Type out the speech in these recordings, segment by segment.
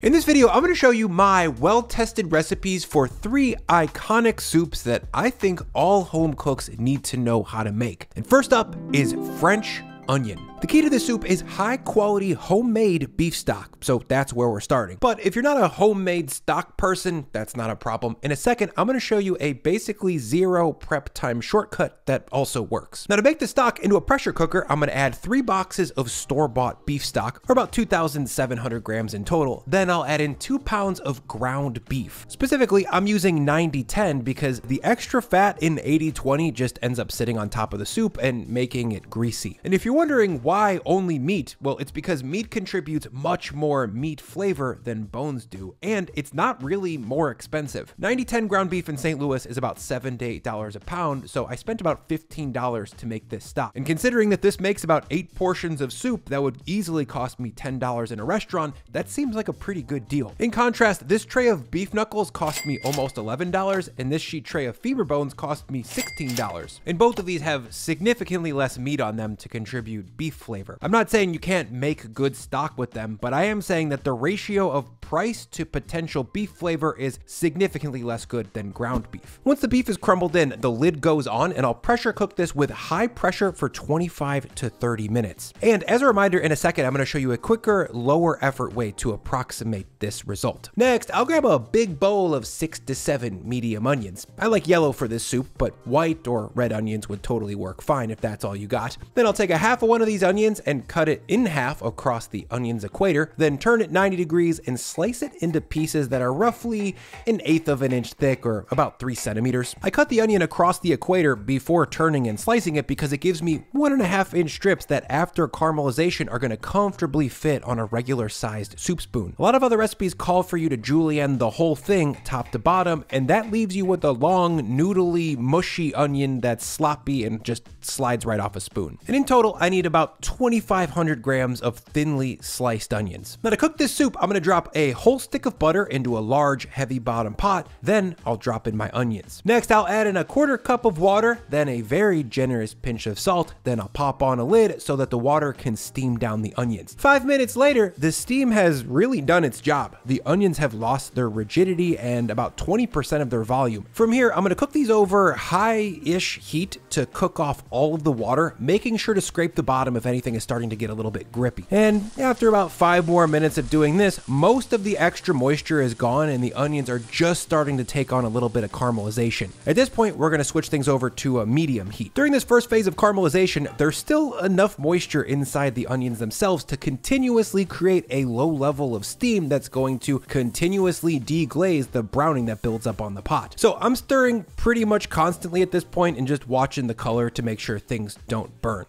In this video, I'm going to show you my well-tested recipes for 3 iconic soups that I think all home cooks need to know how to make. And first up is French onion. The key to this soup is high quality homemade beef stock, so that's where we're starting. But if you're not a homemade stock person, that's not a problem. In a second, I'm gonna show you a basically zero prep time shortcut that also works. Now to make the stock into a pressure cooker, I'm gonna add 3 boxes of store-bought beef stock, or about 2,700 grams in total. Then I'll add in 2 pounds of ground beef. Specifically, I'm using 90-10 because the extra fat in 80-20 just ends up sitting on top of the soup and making it greasy. And if you're wondering why only meat? Well, it's because meat contributes much more meat flavor than bones do, and it's not really more expensive. 90-10 ground beef in St. Louis is about $7 to $8 a pound, so I spent about $15 to make this stock. And considering that this makes about 8 portions of soup that would easily cost me $10 in a restaurant, that seems like a pretty good deal. In contrast, this tray of beef knuckles cost me almost $11, and this sheet tray of femur bones cost me $16. And both of these have significantly less meat on them to contribute beef flavor. I'm not saying you can't make good stock with them, but I am saying that the ratio of price to potential beef flavor is significantly less good than ground beef. Once the beef is crumbled in, the lid goes on and I'll pressure cook this with high pressure for 25 to 30 minutes. And as a reminder, in a second, I'm going to show you a quicker, lower effort way to approximate this result. Next, I'll grab a big bowl of 6 to 7 medium onions. I like yellow for this soup, but white or red onions would totally work fine if that's all you got. Then I'll take a half of one of these onions and cut it in half across the onion's equator, then turn it 90 degrees and slice it into pieces that are roughly 1/8 of an inch thick or about 3 centimeters. I cut the onion across the equator before turning and slicing it because it gives me 1.5 inch strips that after caramelization are going to comfortably fit on a regular sized soup spoon. A lot of other recipes call for you to julienne the whole thing top to bottom, and that leaves you with a long, noodly, mushy onion that's sloppy and just slides right off a spoon. And in total, I need about 2,500 grams of thinly sliced onions. Now to cook this soup, I'm going to drop a whole stick of butter into a large, heavy bottom pot. Then I'll drop in my onions. Next, I'll add in a 1/4 cup of water, then a very generous pinch of salt. Then I'll pop on a lid so that the water can steam down the onions. 5 minutes later, the steam has really done its job. The onions have lost their rigidity and about 20% of their volume. From here, I'm going to cook these over high-ish heat to cook off all of the water, making sure to scrape the bottom if anything is starting to get a little bit grippy. And after about 5 more minutes of doing this, most of the extra moisture is gone and the onions are just starting to take on a little bit of caramelization. At this point, we're going to switch things over to a medium heat. During this first phase of caramelization, there's still enough moisture inside the onions themselves to continuously create a low level of steam that's going to continuously deglaze the browning that builds up on the pot. So I'm stirring pretty much constantly at this point and just watching the color to make sure things don't burn.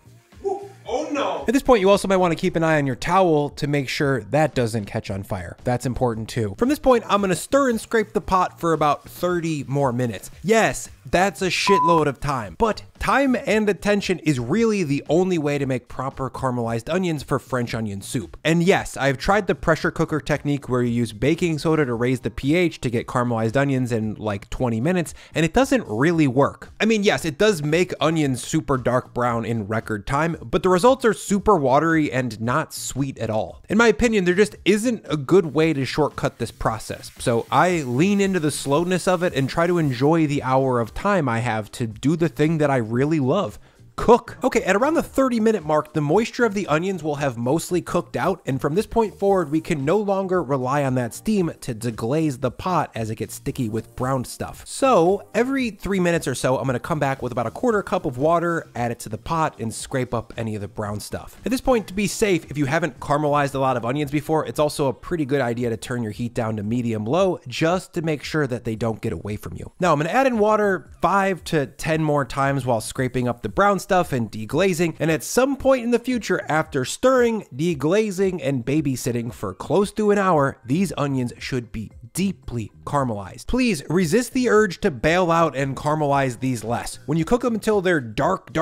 Oh no! At this point, you also might want to keep an eye on your towel to make sure that doesn't catch on fire. That's important too. From this point, I'm going to stir and scrape the pot for about 30 more minutes. Yes, that's a shitload of time, but time and attention is really the only way to make proper caramelized onions for French onion soup. And yes, I've tried the pressure cooker technique where you use baking soda to raise the pH to get caramelized onions in like 20 minutes, and it doesn't really work. I mean, yes, it does make onions super dark brown in record time, but the results are super watery and not sweet at all. In my opinion, there just isn't a good way to shortcut this process. So I lean into the slowness of it and try to enjoy the hour of time I have to do the thing that I really love. Cook. Okay, at around the 30-minute mark, the moisture of the onions will have mostly cooked out, and from this point forward, we can no longer rely on that steam to deglaze the pot as it gets sticky with browned stuff. So every 3 minutes or so, I'm gonna come back with about a 1/4 cup of water, add it to the pot, and scrape up any of the brown stuff. At this point, to be safe, if you haven't caramelized a lot of onions before, it's also a pretty good idea to turn your heat down to medium-low just to make sure that they don't get away from you. Now, I'm gonna add in water 5 to 10 more times while scraping up the brown stuff and deglazing, and at some point in the future, after stirring, deglazing, and babysitting for close to an hour, these onions should be deeply caramelized. Please resist the urge to bail out and caramelize these less. When you cook them until they're dark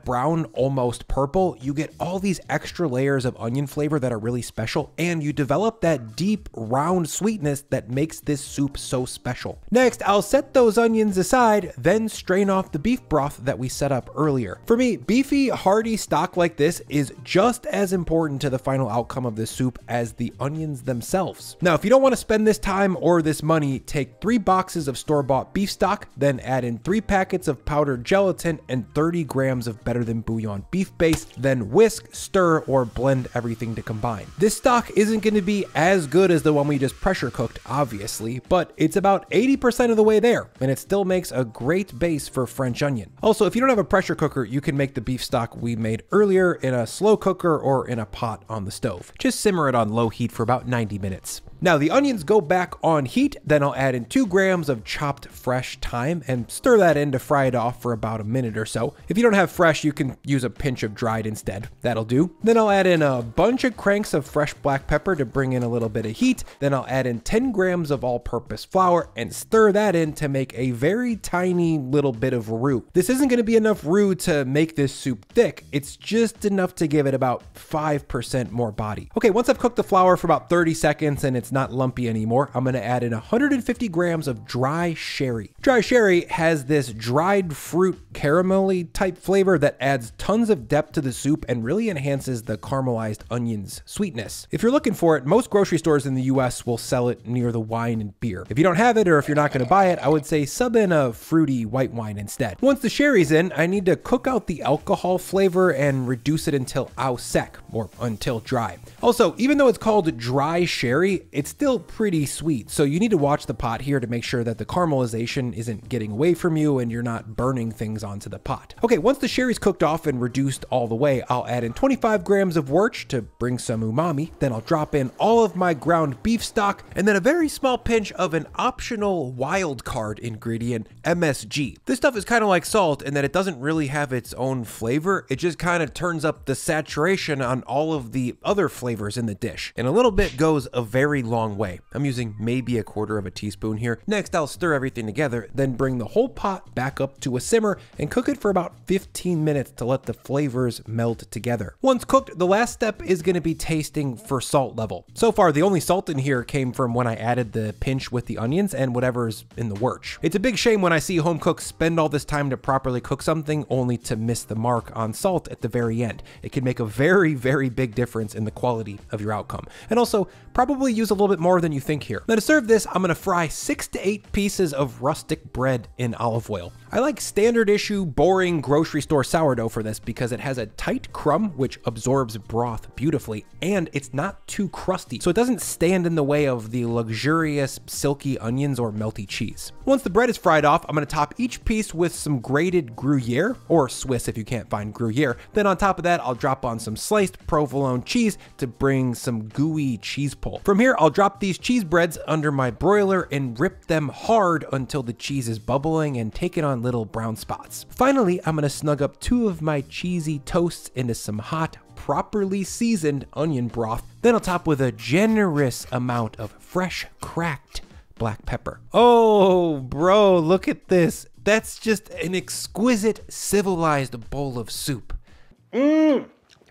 brown, almost purple, you get all these extra layers of onion flavor that are really special, and you develop that deep, round sweetness that makes this soup so special. Next, I'll set those onions aside, then strain off the beef broth that we set up earlier. For me, beefy, hearty stock like this is just as important to the final outcome of this soup as the onions themselves. Now, if you don't want to spend this time or this money, take 3 boxes of store-bought beef stock, then add in 3 packets of powdered gelatin and 30 grams of better than bouillon beef base, then whisk, stir, or blend everything to combine. This stock isn't going to be as good as the one we just pressure cooked, obviously, but it's about 80% of the way there, and it still makes a great base for French onion. Also, if you don't have a pressure cooker, you can make the beef stock we made earlier in a slow cooker or in a pot on the stove. Just simmer it on low heat for about 90 minutes. Now the onions go back on heat, then I'll add in 2 grams of chopped fresh thyme and stir that in to fry it off for about a minute or so. If you don't have fresh, you can use a pinch of dried instead. That'll do. Then I'll add in a bunch of cranks of fresh black pepper to bring in a little bit of heat. Then I'll add in 10 grams of all-purpose flour and stir that in to make a very tiny little bit of roux. This isn't going to be enough roux to make this soup thick. It's just enough to give it about 5% more body. Okay, once I've cooked the flour for about 30 seconds and it's not lumpy anymore, I'm going to add in 150 grams of dry sherry. Dry sherry has this dried fruit caramelly type flavor that adds tons of depth to the soup and really enhances the caramelized onions sweetness. If you're looking for it, most grocery stores in the US will sell it near the wine and beer. If you don't have it, or if you're not going to buy it, I would say sub in a fruity white wine instead. Once the sherry's in, I need to cook out the alcohol flavor and reduce it until au sec, or until dry. Also, even though it's called dry sherry, it's still pretty sweet, so you need to watch the pot here to make sure that the caramelization isn't getting away from you and you're not burning things onto the pot. Okay, once the sherry's cooked off and reduced all the way, I'll add in 25 grams of wurch to bring some umami. Then I'll drop in all of my ground beef stock and then a very small pinch of an optional wild card ingredient, MSG. This stuff is kind of like salt in that it doesn't really have its own flavor. It just kind of turns up the saturation on all of the other flavors in the dish, and a little bit goes a very long way. I'm using maybe 1/4 teaspoon here. Next, I'll stir everything together, then bring the whole pot back up to a simmer and cook it for about 15 minutes to let the flavors meld together. Once cooked, the last step is going to be tasting for salt level. So far, the only salt in here came from when I added the pinch with the onions and whatever's in the wurch. It's a big shame when I see home cooks spend all this time to properly cook something only to miss the mark on salt at the very end. It can make a very, very big difference in the quality of your outcome. And also, probably use a little bit more than you think here. Now to serve this, I'm gonna fry 6 to 8 pieces of rustic bread in olive oil. I like standard issue, boring grocery store sourdough for this because it has a tight crumb which absorbs broth beautifully, and it's not too crusty, so it doesn't stand in the way of the luxurious silky onions or melty cheese. Once the bread is fried off, I'm gonna top each piece with some grated Gruyère, or Swiss if you can't find Gruyère. Then on top of that, I'll drop on some sliced provolone cheese to bring some gooey cheese pull. From here, I'll drop these cheese breads under my broiler and rip them hard until the cheese is bubbling and taking on little brown spots. Finally, I'm gonna snug up 2 of my cheesy toasts into some hot, properly seasoned onion broth. Then I'll top with a generous amount of fresh cracked black pepper. Oh, bro, look at this. That's just an exquisite, civilized bowl of soup.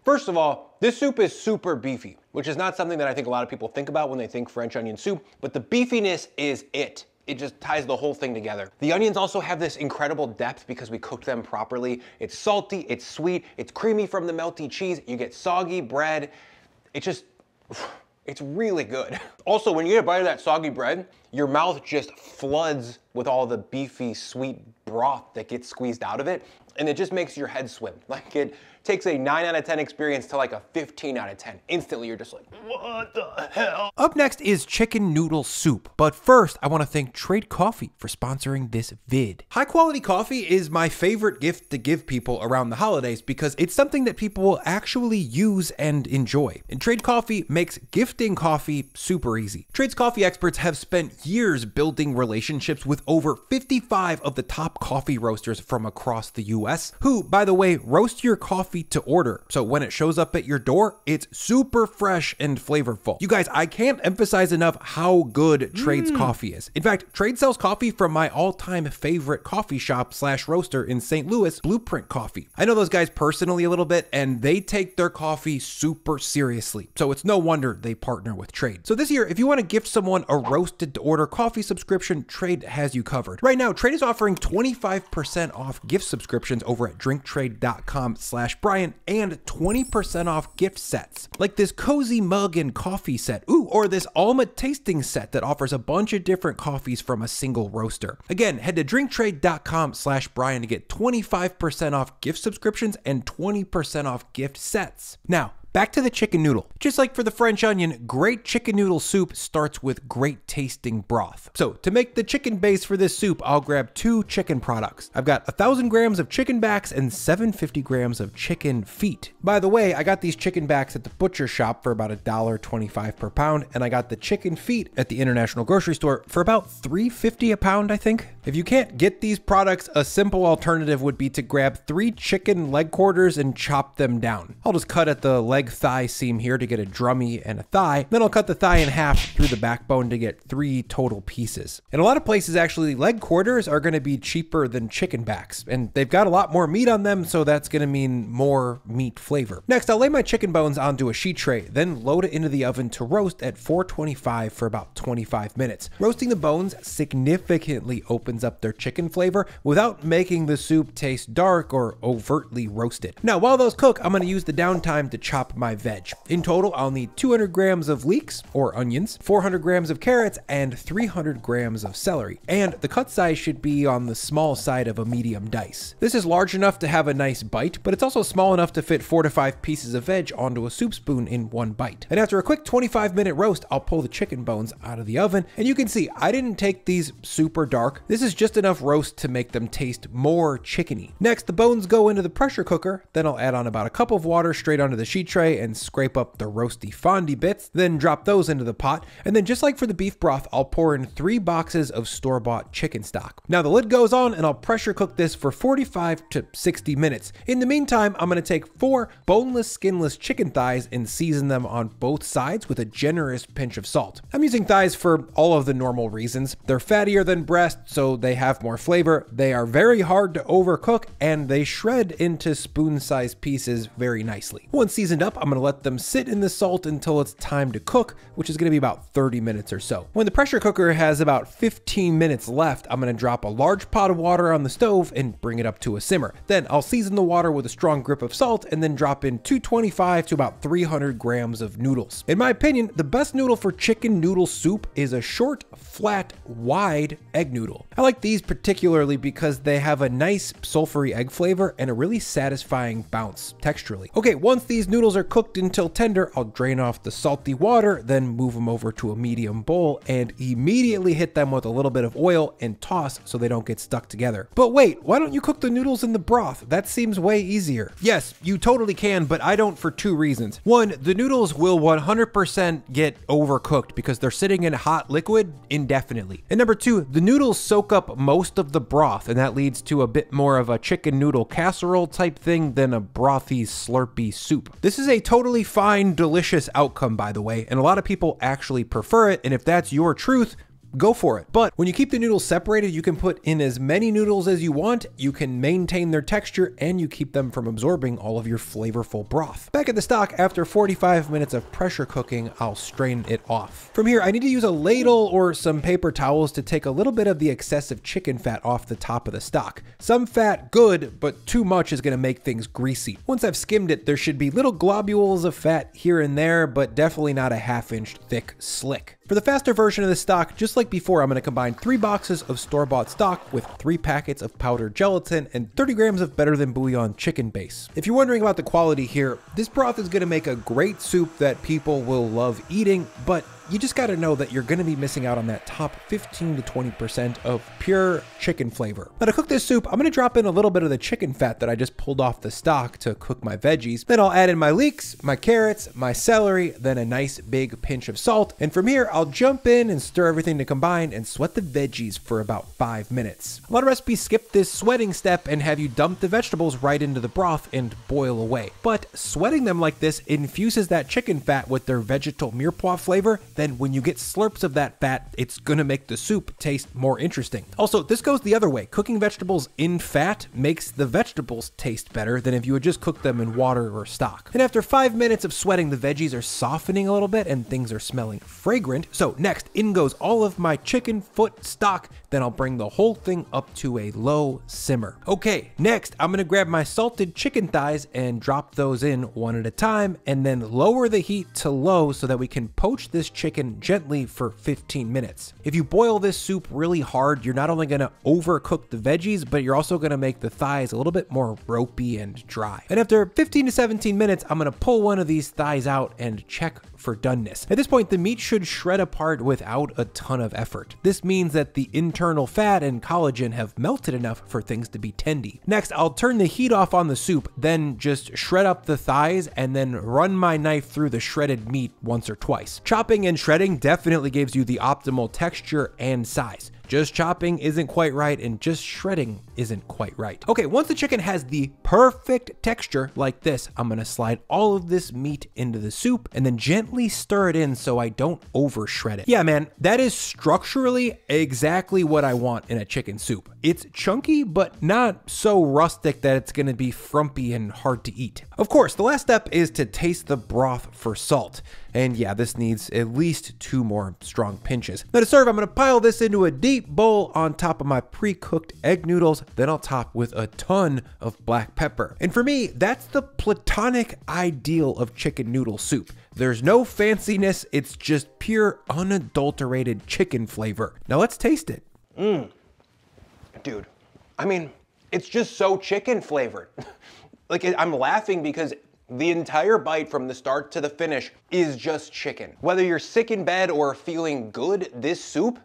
First of all, this soup is super beefy, which is not something that I think a lot of people think about when they think French onion soup, but the beefiness is it. It just ties the whole thing together. The onions also have this incredible depth because we cooked them properly. It's salty, it's sweet, it's creamy from the melty cheese. You get soggy bread. It's really good. Also, when you get a bite of that soggy bread, your mouth just floods with all the beefy, sweet broth that gets squeezed out of it, and it just makes your head swim. Like, it takes a 9 out of 10 experience to like a 15 out of 10. Instantly, you're just like, what the hell? Up next is chicken noodle soup. But first, I want to thank Trade Coffee for sponsoring this vid. High quality coffee is my favorite gift to give people around the holidays because it's something that people will actually use and enjoy. And Trade Coffee makes gifting coffee super easy. Trade's coffee experts have spent years building relationships with over 55 of the top coffee roasters from across the US, who, by the way, roast your coffee coffee to order. So when it shows up at your door, it's super fresh and flavorful. You guys, I can't emphasize enough how good Trade's coffee is. In fact, Trade sells coffee from my all-time favorite coffee shop / roaster in St. Louis, Blueprint Coffee. I know those guys personally a little bit, and they take their coffee super seriously. So it's no wonder they partner with Trade. So this year, if you want to gift someone a roasted to order coffee subscription, Trade has you covered. Right now, Trade is offering 25% off gift subscriptions over at drinktrade.com/Brian and 20% off gift sets, like this cozy mug and coffee set. Ooh, or this Alma tasting set that offers a bunch of different coffees from a single roaster. Again, head to drinktrade.com/Brian to get 25% off gift subscriptions and 20% off gift sets. Now, back to the chicken noodle. Just like for the French onion, great chicken noodle soup starts with great tasting broth. So to make the chicken base for this soup, I'll grab 2 chicken products. I've got 1,000 grams of chicken backs and 750 grams of chicken feet. By the way, I got these chicken backs at the butcher shop for about $1.25 per pound, and I got the chicken feet at the International Grocery Store for about $3.50 a pound, I think. If you can't get these products, a simple alternative would be to grab 3 chicken leg quarters and chop them down. I'll just cut at the leg thigh seam here to get a drummy and a thigh. Then I'll cut the thigh in half through the backbone to get 3 total pieces. In a lot of places, actually, leg quarters are going to be cheaper than chicken backs, and they've got a lot more meat on them, so that's going to mean more meat flavor. Next, I'll lay my chicken bones onto a sheet tray, then load it into the oven to roast at 425 for about 25 minutes. Roasting the bones significantly opens up their chicken flavor without making the soup taste dark or overtly roasted. Now, while those cook, I'm going to use the downtime to chop my veg. In total, I'll need 200 grams of leeks or onions, 400 grams of carrots, and 300 grams of celery. And the cut size should be on the small side of a medium dice. This is large enough to have a nice bite, but it's also small enough to fit 4 to 5 pieces of veg onto a soup spoon in one bite. And after a quick 25-minute roast, I'll pull the chicken bones out of the oven, and you can see I didn't take these super dark. This is just enough roast to make them taste more chickeny. Next, the bones go into the pressure cooker, then I'll add on about a cup of water straight onto the sheet tray and scrape up the roasty fondy bits, then drop those into the pot, and then just like for the beef broth, I'll pour in 3 boxes of store-bought chicken stock. Now the lid goes on and I'll pressure cook this for 45 to 60 minutes. In the meantime, I'm going to take 4 boneless, skinless chicken thighs and season them on both sides with a generous pinch of salt. I'm using thighs for all of the normal reasons. They're fattier than breast, so they have more flavor. They are very hard to overcook, and they shred into spoon-sized pieces very nicely. Once seasoned up, I'm going to let them sit in the salt until it's time to cook, which is going to be about 30 minutes or so. When the pressure cooker has about 15 minutes left, I'm going to drop a large pot of water on the stove and bring it up to a simmer. Then I'll season the water with a strong grip of salt and then drop in 225 to about 300 grams of noodles. In my opinion, the best noodle for chicken noodle soup is a short, flat, wide egg noodle. I like these particularly because they have a nice sulfury egg flavor and a really satisfying bounce texturally. Okay, once these noodles are cooked until tender, I'll drain off the salty water, then move them over to a medium bowl and immediately hit them with a little bit of oil and toss so they don't get stuck together. But wait, why don't you cook the noodles in the broth? That seems way easier. Yes, you totally can, but I don't for 2 reasons. One, the noodles will 100% get overcooked because they're sitting in hot liquid indefinitely. And number 2, the noodles soak up most of the broth, and that leads to a bit more of a chicken noodle casserole type thing than a brothy, slurpy soup. This is a totally fine, delicious outcome, by the way, and a lot of people actually prefer it, and if that's your truth, go for it. But when you keep the noodles separated, you can put in as many noodles as you want, you can maintain their texture, and you keep them from absorbing all of your flavorful broth. Back at the stock, after 45 minutes of pressure cooking, I'll strain it off. From here, I need to use a ladle or some paper towels to take a little bit of the excessive chicken fat off the top of the stock. Some fat, good, but too much is gonna make things greasy. Once I've skimmed it, there should be little globules of fat here and there, but definitely not a half-inch thick slick. For the faster version of the stock, just like before, I'm going to combine 3 boxes of store-bought stock with 3 packets of powdered gelatin and 30 grams of better than bouillon chicken base. If you're wondering about the quality here, this broth is going to make a great soup that people will love eating, but you just gotta know that you're gonna be missing out on that top 15 to 20% of pure chicken flavor. Now to cook this soup, I'm gonna drop in a little bit of the chicken fat that I just pulled off the stock to cook my veggies. Then I'll add in my leeks, my carrots, my celery, then a nice big pinch of salt. And from here, I'll jump in and stir everything to combine and sweat the veggies for about 5 minutes. A lot of recipes skip this sweating step and have you dump the vegetables right into the broth and boil away. But sweating them like this infuses that chicken fat with their vegetal mirepoix flavor. Then when you get slurps of that fat, it's gonna make the soup taste more interesting. Also, this goes the other way. Cooking vegetables in fat makes the vegetables taste better than if you had just cooked them in water or stock. And after 5 minutes of sweating, the veggies are softening a little bit and things are smelling fragrant. So next, in goes all of my chicken foot stock. Then I'll bring the whole thing up to a low simmer. Okay, next, I'm gonna grab my salted chicken thighs and drop those in one at a time, and then lower the heat to low so that we can poach this chicken gently for 15 minutes. If you boil this soup really hard, you're not only gonna overcook the veggies, but you're also gonna make the thighs a little bit more ropey and dry. And after 15 to 17 minutes, I'm gonna pull one of these thighs out and check for doneness. At this point, the meat should shred apart without a ton of effort. This means that the internal fat and collagen have melted enough for things to be tendy. Next, I'll turn the heat off on the soup, then just shred up the thighs and then run my knife through the shredded meat once or twice. Chopping and shredding definitely gives you the optimal texture and size. Just chopping isn't quite right, and just shredding isn't quite right. Okay, once the chicken has the perfect texture like this, I'm gonna slide all of this meat into the soup and then gently stir it in so I don't over shred it. Yeah, man, that is structurally exactly what I want in a chicken soup. It's chunky, but not so rustic that it's gonna be frumpy and hard to eat. Of course, the last step is to taste the broth for salt. And yeah, this needs at least 2 more strong pinches. Now to serve, I'm gonna pile this into a deep bowl on top of my pre-cooked egg noodles. Then I'll top with a ton of black pepper. And for me, that's the platonic ideal of chicken noodle soup. There's no fanciness, it's just pure unadulterated chicken flavor. Now let's taste it. Dude, I mean, it's just so chicken flavored. Like, I'm laughing because the entire bite from the start to the finish is just chicken. Whether you're sick in bed or feeling good, this soup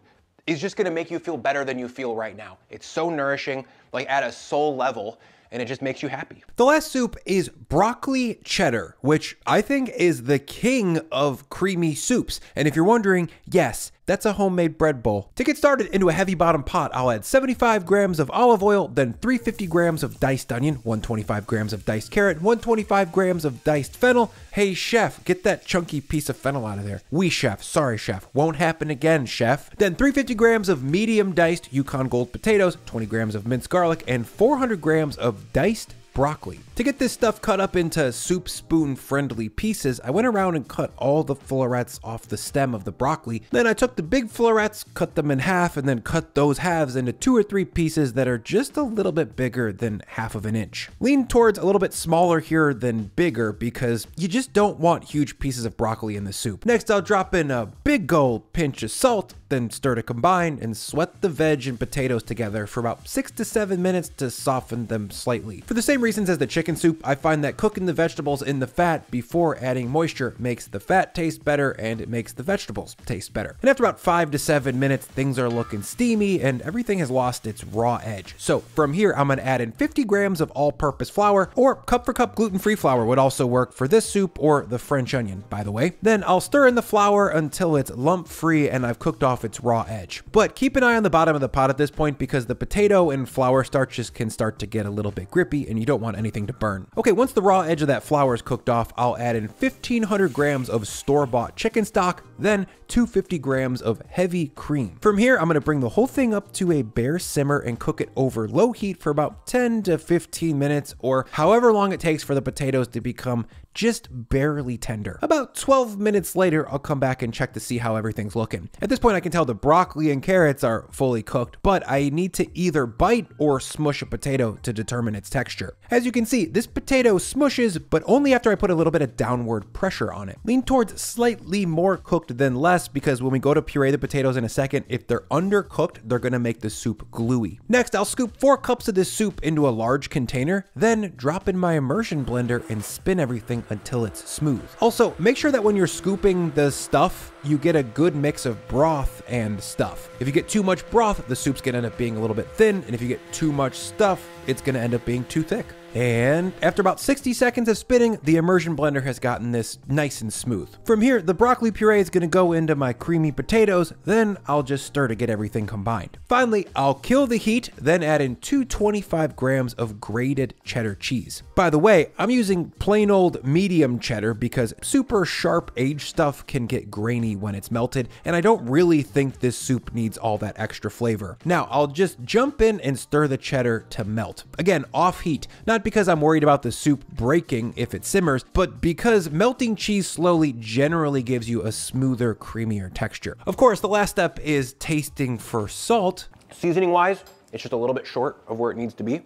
is just gonna make you feel better than you feel right now. It's so nourishing, like at a soul level, and it just makes you happy. The last soup is broccoli cheddar, which I think is the king of creamy soups. And if you're wondering, yes, that's a homemade bread bowl. To get started into a heavy bottom pot, I'll add 75 grams of olive oil, then 350 grams of diced onion, 125 grams of diced carrot, 125 grams of diced fennel. Hey chef, get that chunky piece of fennel out of there. Oui chef, sorry chef, won't happen again chef. Then 350 grams of medium diced Yukon Gold potatoes, 20 grams of minced garlic, and 400 grams of diced broccoli. To get this stuff cut up into soup spoon friendly pieces, I went around and cut all the florets off the stem of the broccoli. Then I took the big florets, cut them in half, and then cut those halves into 2 or 3 pieces that are just a little bit bigger than ½ of an inch. Lean towards a little bit smaller here than bigger because you just don't want huge pieces of broccoli in the soup. Next, I'll drop in a big old pinch of salt, then stir to combine and sweat the veg and potatoes together for about 6 to 7 minutes to soften them slightly. For the same reasons as the chicken soup, I find that cooking the vegetables in the fat before adding moisture makes the fat taste better and it makes the vegetables taste better. And after about 5 to 7 minutes, things are looking steamy and everything has lost its raw edge. So from here, I'm gonna add in 50 grams of all-purpose flour, or cup for cup gluten-free flour would also work for this soup, or the French onion, by the way. Then I'll stir in the flour until it's lump-free and I've cooked off its raw edge. But keep an eye on the bottom of the pot at this point because the potato and flour starches can start to get a little bit grippy and you don't want anything to burn. Okay, once the raw edge of that flour is cooked off, I'll add in 1,500 grams of store-bought chicken stock, then 250 grams of heavy cream. From here, I'm gonna bring the whole thing up to a bare simmer and cook it over low heat for about 10 to 15 minutes, or however long it takes for the potatoes to become just barely tender. About 12 minutes later, I'll come back and check to see how everything's looking. At this point, I can tell the broccoli and carrots are fully cooked, but I need to either bite or smush a potato to determine its texture. As you can see, this potato smushes, but only after I put a little bit of downward pressure on it. Lean towards slightly more cooked than less, because when we go to puree the potatoes in a second, if they're undercooked, they're gonna make the soup gluey. Next, I'll scoop 4 cups of this soup into a large container, then drop in my immersion blender and spin everything everything until it's smooth. Also, make sure that when you're scooping the stuff, you get a good mix of broth and stuff. If you get too much broth, the soup's gonna end up being a little bit thin, and if you get too much stuff, it's gonna end up being too thick. And after about 60 seconds of spinning, the immersion blender has gotten this nice and smooth. From here, the broccoli puree is gonna go into my creamy potatoes, then I'll just stir to get everything combined. Finally, I'll kill the heat, then add in 225 grams of grated cheddar cheese. By the way, I'm using plain old medium cheddar because super sharp aged stuff can get grainy when it's melted, and I don't really think this soup needs all that extra flavor. Now, I'll just jump in and stir the cheddar to melt. Again, off heat, not because I'm worried about the soup breaking if it simmers, but because melting cheese slowly generally gives you a smoother, creamier texture. Of course, the last step is tasting for salt. Seasoning wise, it's just a little bit short of where it needs to be.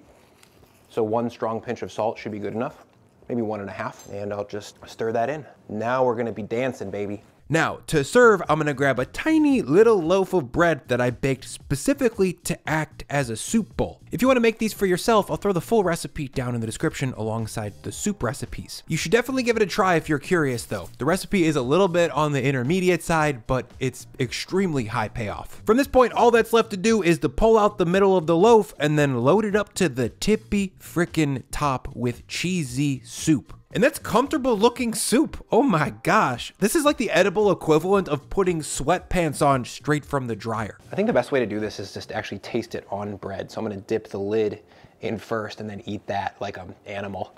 So 1 strong pinch of salt should be good enough. Maybe 1.5, and I'll just stir that in. Now we're gonna be dancing, baby. Now, to serve, I'm gonna grab a tiny little loaf of bread that I baked specifically to act as a soup bowl. If you wanna make these for yourself, I'll throw the full recipe down in the description alongside the soup recipes. You should definitely give it a try if you're curious though. The recipe is a little bit on the intermediate side, but it's extremely high payoff. From this point, all that's left to do is to pull out the middle of the loaf and then load it up to the tippy frickin' top with cheesy soup. And that's comfortable looking soup. Oh my gosh. This is like the edible equivalent of putting sweatpants on straight from the dryer. I think the best way to do this is just to actually taste it on bread. So I'm gonna dip the lid in first and then eat that like an animal.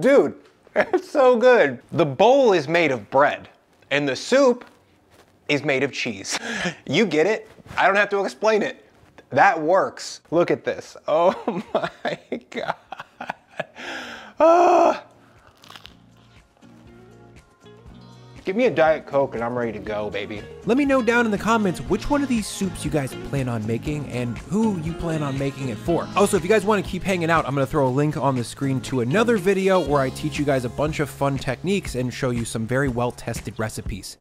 Dude, it's so good. The bowl is made of bread and the soup is made of cheese. You get it? I don't have to explain it. That works. Look at this. Oh my God. Oh. Give me a Diet Coke and I'm ready to go, baby. Let me know down in the comments which one of these soups you guys plan on making and who you plan on making it for. Also, if you guys want to keep hanging out, I'm going to throw a link on the screen to another video where I teach you guys a bunch of fun techniques and show you some very well-tested recipes.